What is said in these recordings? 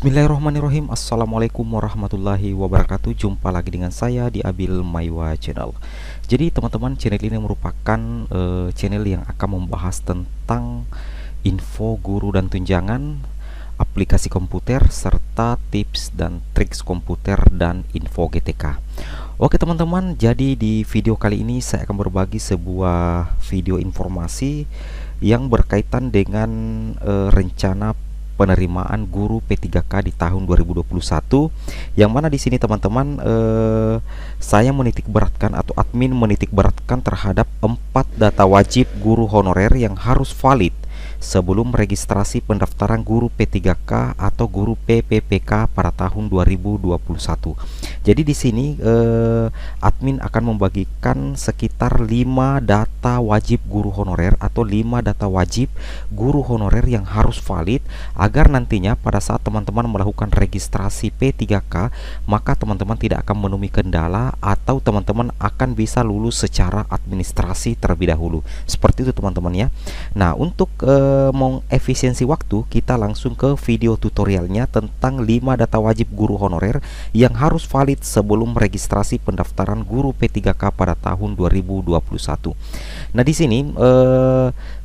Bismillahirrahmanirrahim. Assalamualaikum warahmatullahi wabarakatuh. Jumpa lagi dengan saya di Abil Maiwa Channel. Jadi teman-teman, channel ini merupakan channel yang akan membahas tentang info guru dan tunjangan, aplikasi komputer, serta tips dan triks komputer dan info GTK. Oke teman-teman, jadi di video kali ini saya akan berbagi sebuah video informasi yang berkaitan dengan rencana penerimaan guru P3K di tahun 2021, yang mana di sini teman-teman saya menitik beratkan atau admin menitik beratkan terhadap 4 data wajib guru honorer yang harus valid sebelum registrasi pendaftaran guru P3K atau guru PPPK pada tahun 2021. Jadi di sini admin akan membagikan sekitar 5 data wajib guru honorer atau 5 data wajib guru honorer yang harus valid agar nantinya pada saat teman-teman melakukan registrasi P3K, maka teman-teman tidak akan menemui kendala atau teman-teman akan bisa lulus secara administrasi terlebih dahulu. Seperti itu teman-teman ya. Nah, untuk mengefisiensi waktu, kita langsung ke video tutorialnya tentang 5 data wajib guru honorer yang harus valid sebelum registrasi pendaftaran guru P3K pada tahun 2021. Nah, di sini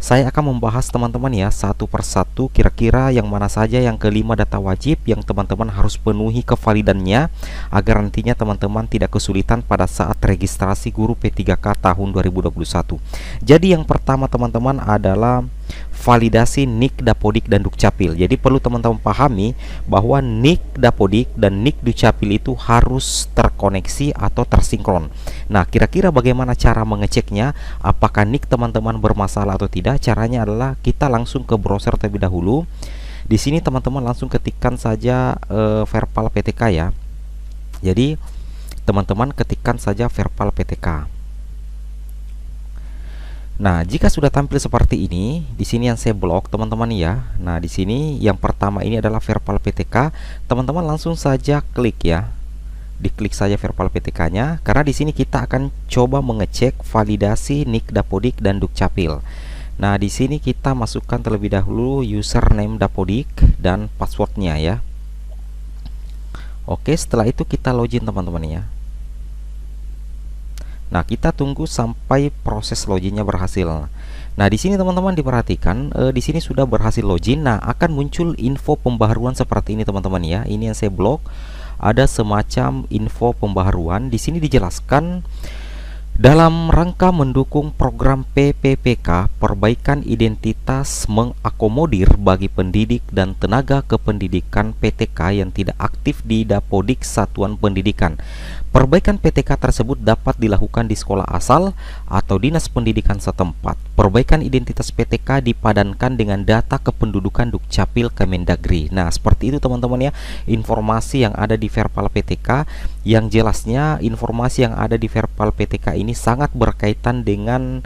saya akan membahas teman-teman ya satu persatu kira-kira yang mana saja yang kelima data wajib yang teman-teman harus penuhi kevalidannya agar nantinya teman-teman tidak kesulitan pada saat registrasi guru P3K tahun 2021. Jadi yang pertama teman-teman adalah validasi NIK Dapodik dan Dukcapil. Jadi perlu teman-teman pahami bahwa NIK Dapodik dan NIK Dukcapil itu harus terkoneksi atau tersinkron. Nah, kira-kira bagaimana cara mengeceknya apakah NIK teman-teman bermasalah atau tidak? Caranya adalah kita langsung ke browser terlebih dahulu. Di sini teman-teman langsung ketikkan saja Verpal PTK ya. Jadi teman-teman ketikkan saja Verpal PTK. Nah, jika sudah tampil seperti ini, di sini yang saya blok teman-teman ya. Nah, di sini yang pertama ini adalah Verpal PTK. Teman-teman langsung saja klik ya. Diklik saja Verpal PTK-nya karena di sini kita akan coba mengecek validasi NIK Dapodik dan Dukcapil. Nah, di sini kita masukkan terlebih dahulu username Dapodik dan passwordnya ya. Oke, setelah itu kita login teman-teman ya. Nah, kita tunggu sampai proses loginnya berhasil. Nah, di sini teman-teman diperhatikan, di sini sudah berhasil login. Nah, akan muncul info pembaharuan seperti ini teman-teman ya. Ini yang saya blok. Ada semacam info pembaharuan. Di sini dijelaskan dalam rangka mendukung program PPPK, perbaikan identitas mengakomodir bagi pendidik dan tenaga kependidikan PTK yang tidak aktif di Dapodik Satuan Pendidikan. Perbaikan PTK tersebut dapat dilakukan di sekolah asal atau dinas pendidikan setempat. Perbaikan identitas PTK dipadankan dengan data kependudukan Dukcapil Kemendagri. Nah, seperti itu teman-teman ya, informasi yang ada di Verpal PTK. Yang jelasnya informasi yang ada di Verpal PTK ini sangat berkaitan dengan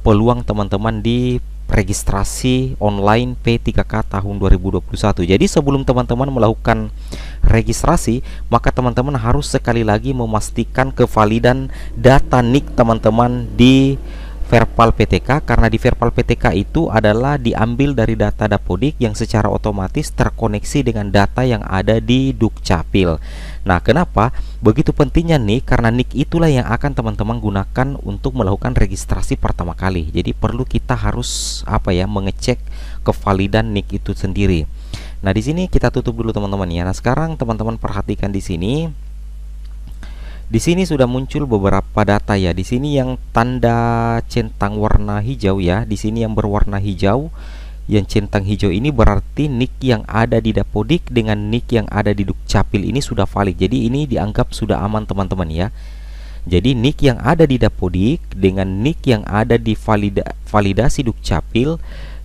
peluang teman-teman di registrasi online P3K tahun 2021. Jadi sebelum teman-teman melakukan registrasi, maka teman-teman harus sekali lagi memastikan kevalidan data NIK teman-teman di Verpal PTK, karena di Verpal PTK itu adalah diambil dari data Dapodik yang secara otomatis terkoneksi dengan data yang ada di Dukcapil. Nah, kenapa begitu pentingnya NIK? Karena NIK itulah yang akan teman-teman gunakan untuk melakukan registrasi pertama kali. Jadi perlu kita harus mengecek kevalidan NIK itu sendiri. Nah, di sini kita tutup dulu teman-teman ya. Nah, sekarang teman-teman perhatikan di sini. Di sini sudah muncul beberapa data ya. Di sini yang tanda centang warna hijau ya. Di sini yang berwarna hijau, yang centang hijau ini berarti NIK yang ada di Dapodik dengan NIK yang ada di Dukcapil ini sudah valid. Jadi ini dianggap sudah aman teman-teman ya. Jadi NIK yang ada di Dapodik dengan NIK yang ada di validasi Dukcapil,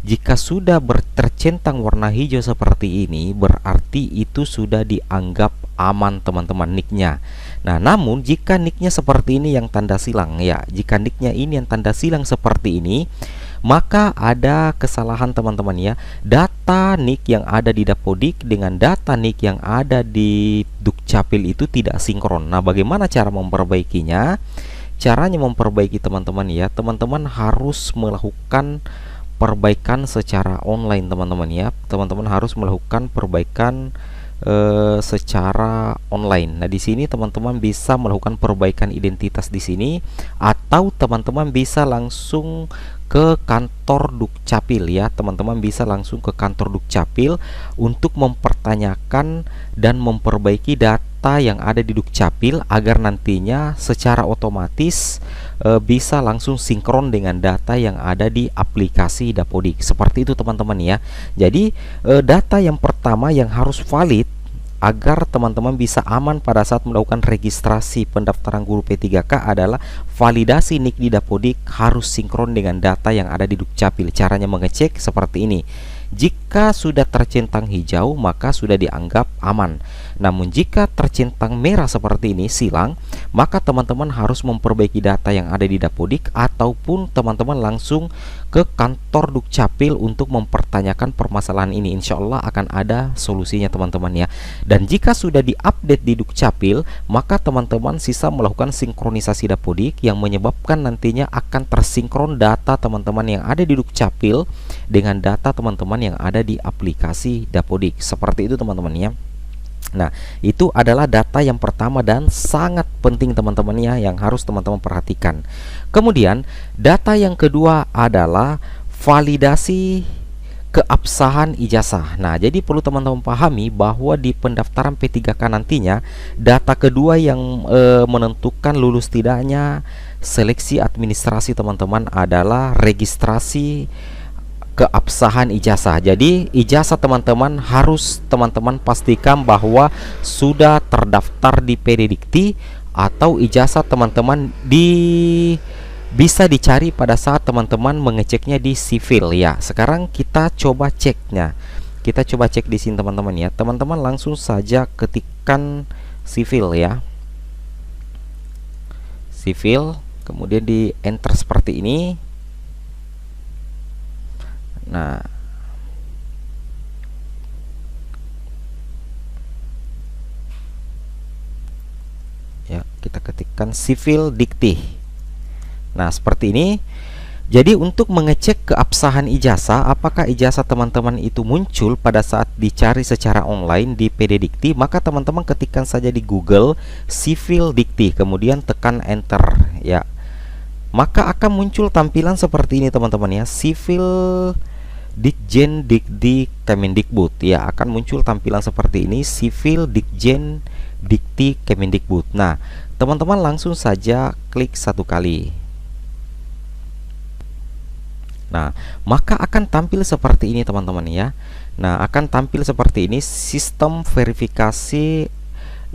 jika sudah tercentang warna hijau seperti ini, berarti itu sudah dianggap aman teman-teman NIK-nya. Nah, namun jika NIK-nya seperti ini yang tanda silang ya, jika NIK-nya ini yang tanda silang seperti ini, maka ada kesalahan teman-teman ya. Data NIK yang ada di Dapodik dengan data NIK yang ada di Dukcapil itu tidak sinkron. Nah, bagaimana cara memperbaikinya? Caranya memperbaiki teman-teman ya, teman-teman harus melakukan perbaikan secara online teman-teman ya. Teman-teman harus melakukan perbaikan secara online. Nah, di sini teman-teman bisa melakukan perbaikan identitas di sini, atau teman-teman bisa langsung ke kantor Dukcapil ya. Teman-teman bisa langsung ke kantor Dukcapil untuk mempertanyakan dan memperbaiki data yang ada di Dukcapil agar nantinya secara otomatis bisa langsung sinkron dengan data yang ada di aplikasi Dapodik. Seperti itu teman-teman ya. Jadi data yang pertama yang harus valid agar teman-teman bisa aman pada saat melakukan registrasi pendaftaran guru P3K adalah validasi NIK di Dapodik harus sinkron dengan data yang ada di Dukcapil. Caranya mengecek seperti ini. Jika sudah tercentang hijau, maka sudah dianggap aman. Namun jika tercentang merah seperti ini, silang, maka teman-teman harus memperbaiki data yang ada di Dapodik, ataupun teman-teman langsung ke kantor Dukcapil untuk mempertanyakan permasalahan ini. Insya Allah akan ada solusinya teman-teman ya. Dan jika sudah diupdate di Dukcapil, maka teman-teman sisa melakukan sinkronisasi Dapodik yang menyebabkan nantinya akan tersinkron data teman-teman yang ada di Dukcapil dengan data teman-teman yang ada di aplikasi Dapodik. Seperti itu teman-teman ya. Nah, itu adalah data yang pertama dan sangat penting teman-teman ya, yang harus teman-teman perhatikan. Kemudian data yang kedua adalah validasi keabsahan ijazah. Nah, jadi perlu teman-teman pahami bahwa di pendaftaran P3K nantinya data kedua yang menentukan lulus tidaknya seleksi administrasi teman-teman adalah registrasi keabsahan ijazah. Jadi ijazah teman-teman harus teman-teman pastikan bahwa sudah terdaftar di PD Dikti, atau ijazah teman-teman bisa dicari pada saat teman-teman mengeceknya di sivil ya. Sekarang kita coba ceknya. Kita coba cek di sini teman-teman ya. Teman-teman langsung saja ketikkan sivil ya. Sivil, kemudian di enter seperti ini. Nah, ya, kita ketikkan sivil dikti. Nah, seperti ini. Jadi untuk mengecek keabsahan ijazah, apakah ijazah teman-teman itu muncul pada saat dicari secara online di PD Dikti, maka teman-teman ketikkan saja di Google sivil dikti, kemudian tekan enter ya. Maka akan muncul tampilan seperti ini teman-teman ya, sivil Ditjen Dikti Kemendikbud ya, akan muncul tampilan seperti ini, sivil Ditjen Dikti Kemendikbud. Nah, teman-teman langsung saja klik satu kali. Nah, maka akan tampil seperti ini teman-teman ya. Nah, akan tampil seperti ini, sistem verifikasi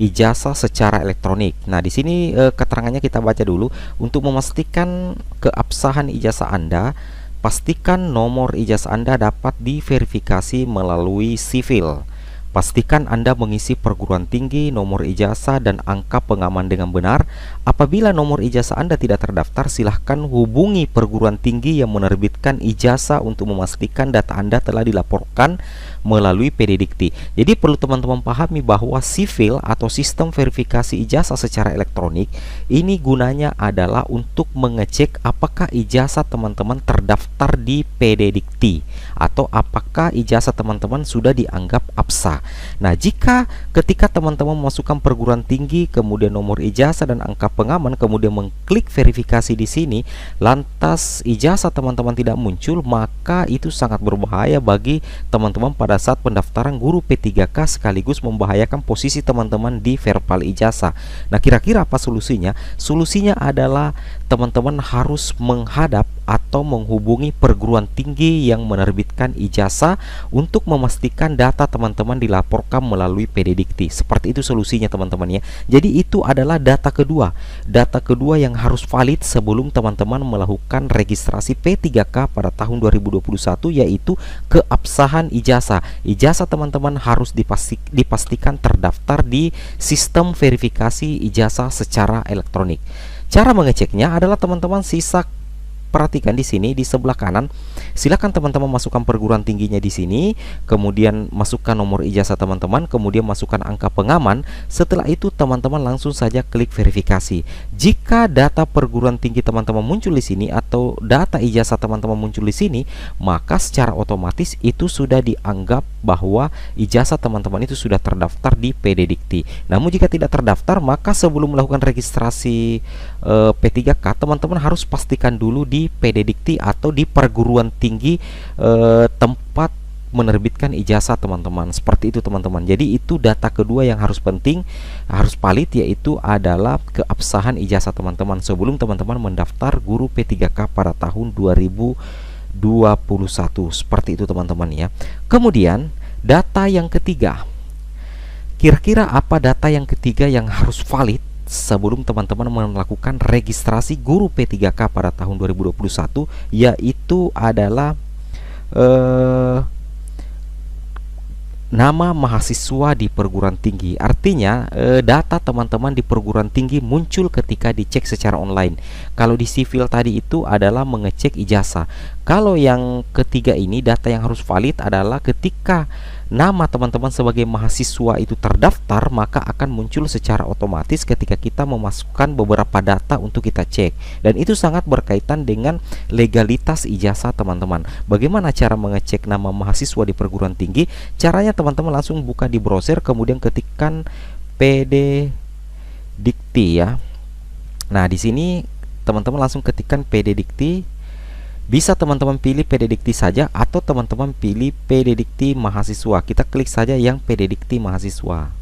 ijazah secara elektronik. Nah, di sini keterangannya kita baca dulu. Untuk memastikan keabsahan ijazah Anda, pastikan nomor ijazah Anda dapat diverifikasi melalui sivil. Pastikan Anda mengisi perguruan tinggi, nomor ijazah, dan angka pengaman dengan benar. Apabila nomor ijazah Anda tidak terdaftar, silahkan hubungi perguruan tinggi yang menerbitkan ijazah untuk memastikan data Anda telah dilaporkan melalui PD Dikti. Jadi perlu teman-teman pahami bahwa sivil atau sistem verifikasi ijazah secara elektronik ini gunanya adalah untuk mengecek apakah ijazah teman-teman terdaftar di PD Dikti atau apakah ijazah teman-teman sudah dianggap absah. Nah, jika ketika teman-teman memasukkan perguruan tinggi, kemudian nomor ijazah dan angka pengaman, kemudian mengklik verifikasi di sini, lantas ijazah teman-teman tidak muncul, maka itu sangat berbahaya bagi teman-teman pada saat pendaftaran guru P3K, sekaligus membahayakan posisi teman-teman di verbal ijazah. Nah, kira-kira apa solusinya? Solusinya adalah teman-teman harus menghadap atau menghubungi perguruan tinggi yang menerbitkan ijazah untuk memastikan data teman-teman dilaporkan melalui PD Dikti. Seperti itu solusinya teman-teman ya. Jadi itu adalah data kedua. Data kedua yang harus valid sebelum teman-teman melakukan registrasi P3K pada tahun 2021, yaitu keabsahan ijazah. Ijazah teman-teman harus dipastikan terdaftar di sistem verifikasi ijazah secara elektronik. Cara mengeceknya adalah teman-teman perhatikan di sini di sebelah kanan. Silakan teman-teman masukkan perguruan tingginya di sini, kemudian masukkan nomor ijazah teman-teman, kemudian masukkan angka pengaman. Setelah itu teman-teman langsung saja klik verifikasi. Jika data perguruan tinggi teman-teman muncul di sini atau data ijazah teman-teman muncul di sini, maka secara otomatis itu sudah dianggap bahwa ijazah teman-teman itu sudah terdaftar di PD Dikti. Namun jika tidak terdaftar, maka sebelum melakukan registrasi P3K, teman-teman harus pastikan dulu di PD Dikti atau di perguruan tinggi tempat menerbitkan ijazah teman-teman. Seperti itu teman-teman. Jadi itu data kedua yang harus penting, harus valid, yaitu adalah keabsahan ijazah teman-teman sebelum teman-teman mendaftar guru P3K pada tahun 2021. Seperti itu teman-teman ya. Kemudian data yang ketiga, kira-kira apa data yang ketiga yang harus valid sebelum teman-teman melakukan registrasi guru P3K pada tahun 2021, yaitu adalah nama mahasiswa di perguruan tinggi. Artinya data teman-teman di perguruan tinggi muncul ketika dicek secara online. Kalau di sivil tadi itu adalah mengecek ijazah. Kalau yang ketiga ini, data yang harus valid adalah ketika nama teman-teman sebagai mahasiswa itu terdaftar, maka akan muncul secara otomatis ketika kita memasukkan beberapa data untuk kita cek. Dan itu sangat berkaitan dengan legalitas ijazah teman-teman. Bagaimana cara mengecek nama mahasiswa di perguruan tinggi? Caranya teman-teman langsung buka di browser, kemudian ketikkan PD Dikti ya. Nah, di sini teman-teman langsung ketikkan PD Dikti. Bisa teman-teman pilih PD Dikti saja atau teman-teman pilih PD Dikti mahasiswa. Kita klik saja yang PD Dikti mahasiswa.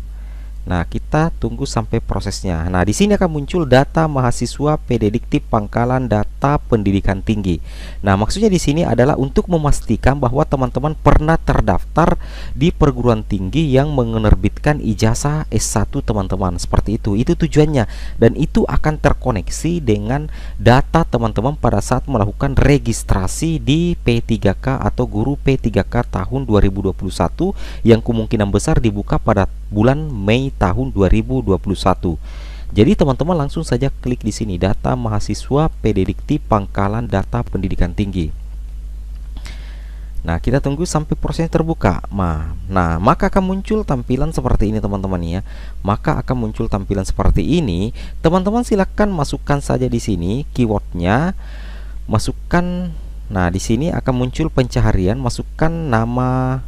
Nah, kita tunggu sampai prosesnya. Nah, di sini akan muncul data mahasiswa PD Dikti Pangkalan Data Pendidikan Tinggi. Nah, maksudnya di sini adalah untuk memastikan bahwa teman-teman pernah terdaftar di perguruan tinggi yang menerbitkan ijazah S1 teman-teman. Seperti itu. Itu tujuannya, dan itu akan terkoneksi dengan data teman-teman pada saat melakukan registrasi di P3K atau guru P3K tahun 2021 yang kemungkinan besar dibuka pada bulan Mei tahun 2021. Jadi teman-teman langsung saja klik di sini, data mahasiswa PD Dikti Pangkalan Data Pendidikan Tinggi. Nah, kita tunggu sampai prosesnya terbuka. Nah, maka akan muncul tampilan seperti ini teman-teman ya. Maka akan muncul tampilan seperti ini. Teman-teman silakan masukkan saja di sini keywordnya, masukkan. Nah, di sini akan muncul pencaharian, masukkan nama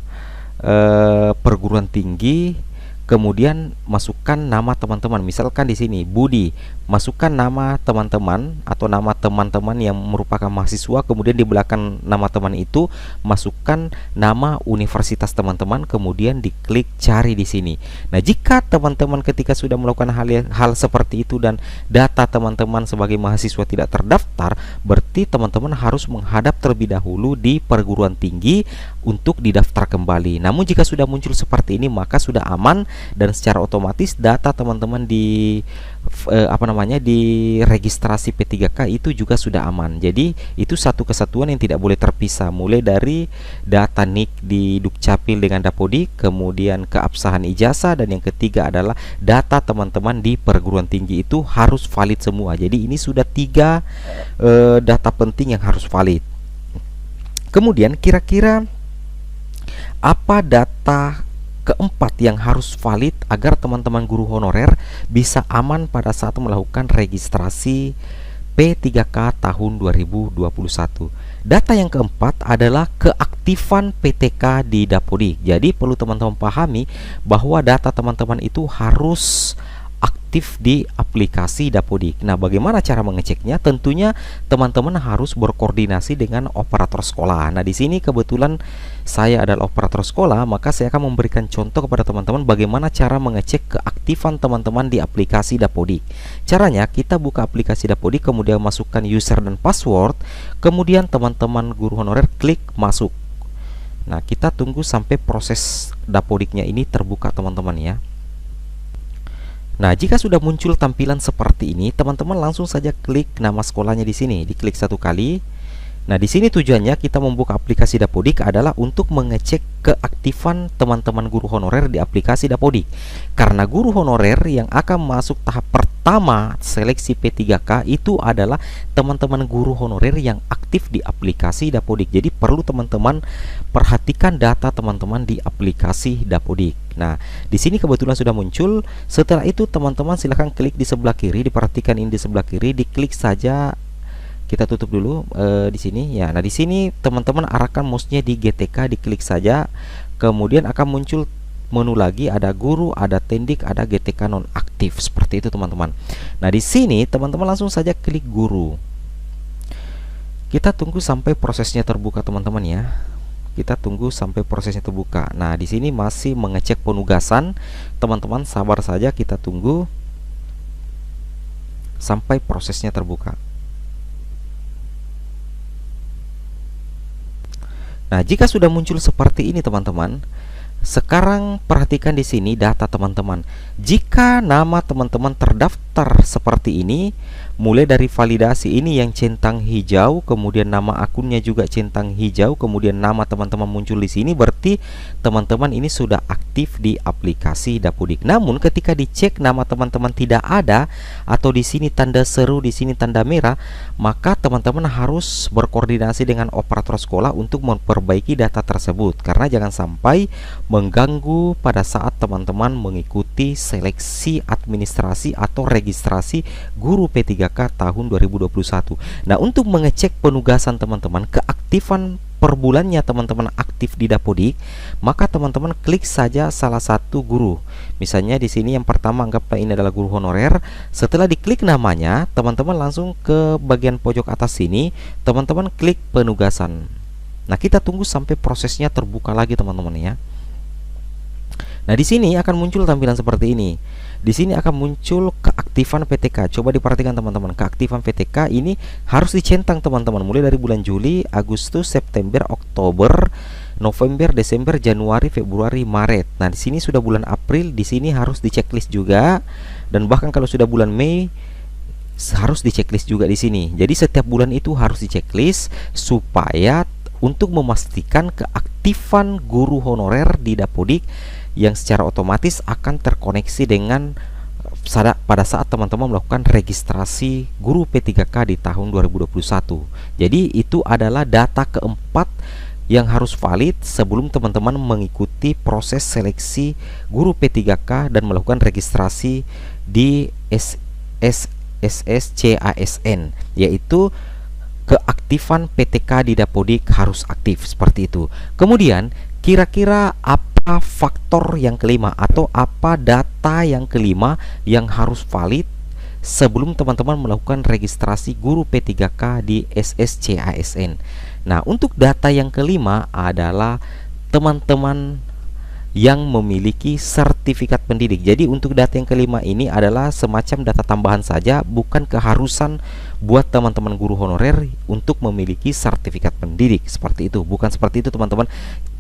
perguruan tinggi. Kemudian masukkan nama teman-teman. Misalkan di sini Budi, masukkan nama teman-teman atau nama teman-teman yang merupakan mahasiswa. Kemudian di belakang nama teman itu masukkan nama universitas teman-teman. Kemudian diklik cari di sini. Nah, jika teman-teman ketika sudah melakukan hal seperti itu dan data teman-teman sebagai mahasiswa tidak terdaftar, berarti teman-teman harus menghadap terlebih dahulu di perguruan tinggi untuk didaftar kembali. Namun jika sudah muncul seperti ini, maka sudah aman dan secara otomatis data teman-teman di di registrasi P3K itu juga sudah aman. Jadi itu satu kesatuan yang tidak boleh terpisah, mulai dari data NIK di Dukcapil dengan Dapodik, kemudian keabsahan ijazah, dan yang ketiga adalah data teman-teman di perguruan tinggi itu harus valid semua. Jadi ini sudah tiga data penting yang harus valid. Kemudian kira-kira apa data keempat yang harus valid agar teman-teman guru honorer bisa aman pada saat melakukan registrasi P3K tahun 2021? Data yang keempat adalah keaktifan PTK di Dapodik. Jadi perlu teman-teman pahami bahwa data teman-teman itu harus aktif di aplikasi Dapodik. Nah, bagaimana cara mengeceknya? Tentunya teman-teman harus berkoordinasi dengan operator sekolah. Nah, di sini kebetulan saya adalah operator sekolah, maka saya akan memberikan contoh kepada teman-teman bagaimana cara mengecek keaktifan teman-teman di aplikasi Dapodik. Caranya, kita buka aplikasi Dapodik, kemudian masukkan user dan password, kemudian teman-teman guru honorer klik masuk. Nah, kita tunggu sampai proses Dapodiknya ini terbuka teman-teman ya. Nah, jika sudah muncul tampilan seperti ini, teman-teman langsung saja klik nama sekolahnya di sini, diklik satu kali. Nah, di sini tujuannya kita membuka aplikasi Dapodik adalah untuk mengecek keaktifan teman-teman guru honorer di aplikasi Dapodik. Karena guru honorer yang akan masuk tahap pertama seleksi P3K itu adalah teman-teman guru honorer yang aktif di aplikasi Dapodik. Jadi perlu teman-teman perhatikan data teman-teman di aplikasi Dapodik. Nah, di sini kebetulan sudah muncul. Setelah itu teman-teman silahkan klik di sebelah kiri, diperhatikan ini di sebelah kiri, diklik saja. Kita tutup dulu di sini ya. Nah, di sini teman-teman arahkan mouse-nya di GTK, diklik saja. kemudian akan muncul menu lagi, ada guru, ada tendik, ada GTK nonaktif. Seperti itu teman-teman. Nah, di sini teman-teman langsung saja klik guru. Kita tunggu sampai prosesnya terbuka teman-teman ya. Kita tunggu sampai prosesnya terbuka. Nah, di sini masih mengecek penugasan. Teman-teman sabar saja, kita tunggu sampai prosesnya terbuka. Nah, jika sudah muncul seperti ini teman-teman, sekarang perhatikan di sini data teman-teman. Jika nama teman-teman terdaftar seperti ini, mulai dari validasi ini yang centang hijau, kemudian nama akunnya juga centang hijau, kemudian nama teman-teman muncul di sini, berarti teman-teman ini sudah aktif di aplikasi Dapodik. Namun ketika dicek nama teman-teman tidak ada, atau di sini tanda seru, di sini tanda merah, maka teman-teman harus berkoordinasi dengan operator sekolah untuk memperbaiki data tersebut, karena jangan sampai mengganggu pada saat teman-teman mengikuti seleksi administrasi atau registrasi guru P3K tahun 2021. Nah, untuk mengecek penugasan teman-teman, keaktifan per bulannya teman-teman aktif di Dapodik, maka teman-teman klik saja salah satu guru. Misalnya di sini yang pertama, anggaplah ini adalah guru honorer. Setelah diklik namanya, teman-teman langsung ke bagian pojok atas sini, teman-teman klik penugasan. Nah, kita tunggu sampai prosesnya terbuka lagi teman-teman ya. Nah, di sini akan muncul tampilan seperti ini. Di sini akan muncul keaktifan PTK. Coba diperhatikan teman-teman, keaktifan PTK ini harus dicentang teman-teman, mulai dari bulan Juli, Agustus, September, Oktober, November, Desember, Januari, Februari, Maret. Nah, di sini sudah bulan April, di sini harus diceklis juga, dan bahkan kalau sudah bulan Mei harus diceklis juga di sini. Jadi setiap bulan itu harus diceklis supaya untuk memastikan keaktifan guru honorer di Dapodik yang secara otomatis akan terkoneksi dengan pada saat teman-teman melakukan registrasi guru P3K di tahun 2021. Jadi itu adalah data keempat yang harus valid sebelum teman-teman mengikuti proses seleksi guru P3K dan melakukan registrasi di SSCASN, yaitu keaktifan PTK di Dapodik harus aktif seperti itu. Kemudian kira-kira apa faktor yang kelima atau apa data yang kelima yang harus valid sebelum teman-teman melakukan registrasi guru P3K di SSCASN? Nah, untuk data yang kelima adalah teman-teman yang memiliki sertifikat pendidik. Jadi untuk data yang kelima ini adalah semacam data tambahan saja, bukan keharusan buat teman-teman guru honorer untuk memiliki sertifikat pendidik. Seperti itu, bukan seperti itu teman-teman.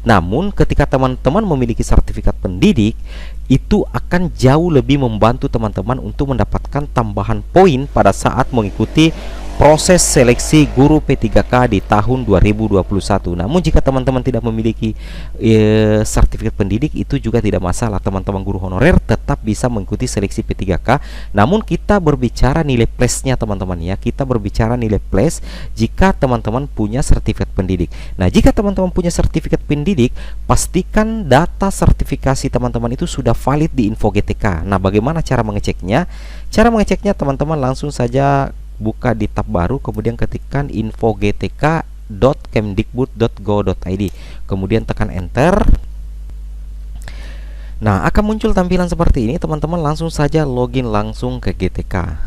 Namun ketika teman-teman memiliki sertifikat pendidik, itu akan jauh lebih membantu teman-teman untuk mendapatkan tambahan poin pada saat mengikuti proses seleksi guru P3K di tahun 2021. Namun jika teman-teman tidak memiliki sertifikat pendidik, itu juga tidak masalah. Teman-teman guru honorer tetap bisa mengikuti seleksi P3K. Namun kita berbicara nilai plusnya teman-teman ya. Kita berbicara nilai plus jika teman-teman punya sertifikat pendidik. Nah, jika teman-teman punya sertifikat pendidik, pastikan data sertifikasi teman-teman itu sudah valid di Info GTK. Nah, bagaimana cara mengeceknya? Cara mengeceknya teman-teman langsung saja buka di tab baru, kemudian ketikkan infogtk.kemdikbud.go.id, kemudian tekan enter. Nah, akan muncul tampilan seperti ini. Teman-teman langsung saja login langsung ke GTK.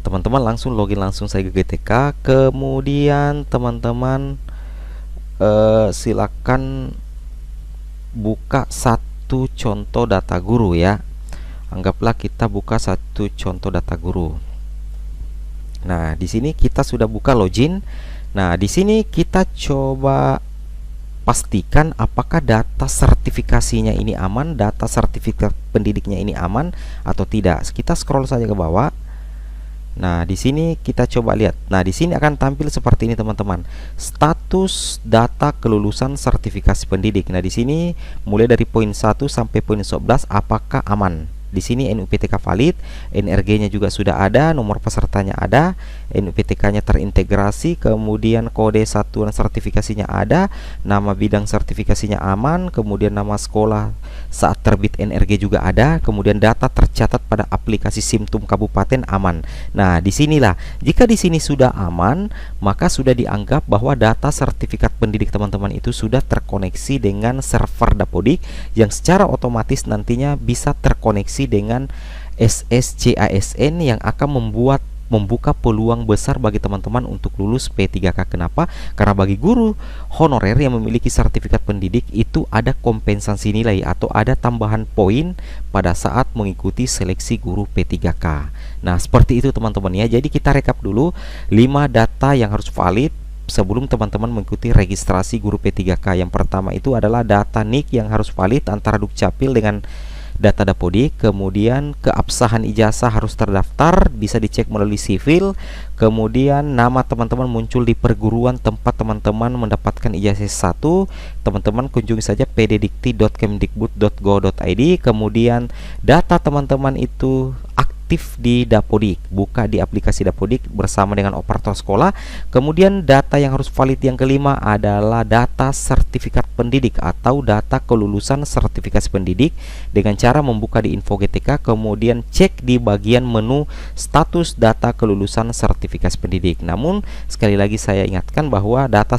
Teman-teman langsung login langsung saja ke GTK. Kemudian teman-teman silakan buka satu contoh data guru ya. Anggaplah kita buka satu contoh data guru. Nah, di sini kita sudah buka login. Nah, di sini kita coba pastikan apakah data sertifikasinya ini aman, data sertifikat pendidiknya ini aman atau tidak. Kita scroll saja ke bawah. Nah, di sini kita coba lihat. Nah, di sini akan tampil seperti ini teman-teman. Status data kelulusan sertifikasi pendidik. Nah, di sini mulai dari poin 1 sampai poin 11 apakah aman. Di sini NUPTK valid, NRG-nya juga sudah ada, nomor pesertanya ada, NUPTK-nya terintegrasi, kemudian kode satuan sertifikasinya ada, nama bidang sertifikasinya aman, kemudian nama sekolah saat terbit NRG juga ada, kemudian data tercatat pada aplikasi SIMTUM kabupaten aman. Nah, disinilah jika di sini sudah aman, maka sudah dianggap bahwa data sertifikat pendidik teman-teman itu sudah terkoneksi dengan server Dapodik yang secara otomatis nantinya bisa terkoneksi dengan SSCASN yang akan membuka peluang besar bagi teman-teman untuk lulus P3K. Kenapa? Karena bagi guru honorer yang memiliki sertifikat pendidik itu ada kompensasi nilai atau ada tambahan poin pada saat mengikuti seleksi guru P3K. Nah, seperti itu teman-teman ya. Jadi kita rekap dulu 5 data yang harus valid sebelum teman-teman mengikuti registrasi guru P3K. Yang pertama itu adalah data NIK yang harus valid antara Dukcapil dengan data Dapodik, kemudian keabsahan ijazah harus terdaftar, bisa dicek melalui sivil, kemudian nama teman-teman muncul di perguruan tempat teman-teman mendapatkan ijazah 1, teman-teman kunjungi saja pddikti.kemdikbud.go.id, kemudian data teman-teman itu aktif di Dapodik, buka di aplikasi Dapodik bersama dengan operator sekolah. Kemudian data yang harus valid yang kelima adalah data sertifikat pendidik atau data kelulusan sertifikasi pendidik dengan cara membuka di Info GTK, kemudian cek di bagian menu status data kelulusan sertifikasi pendidik. Namun sekali lagi saya ingatkan bahwa data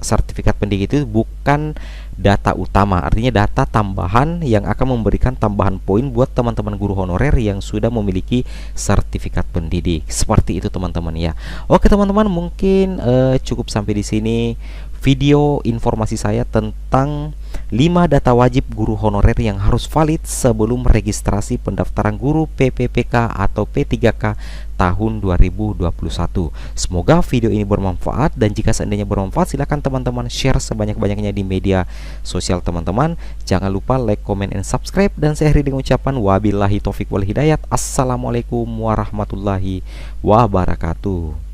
sertifikat pendidik itu bukan data utama, artinya data tambahan yang akan memberikan tambahan poin buat teman-teman guru honorer yang sudah memiliki sertifikat pendidik. Seperti itu teman-teman ya. Oke teman-teman, mungkin cukup sampai di sini video informasi saya tentang 5 data wajib guru honorer yang harus valid sebelum registrasi pendaftaran guru PPPK atau P3K tahun 2021. Semoga video ini bermanfaat, dan jika seandainya bermanfaat silahkan teman-teman share sebanyak-banyaknya di media sosial teman-teman. Jangan lupa like, comment, and subscribe, dan saya akhiri dengan ucapan wabillahi taufik wal hidayat. Assalamualaikum warahmatullahi wabarakatuh.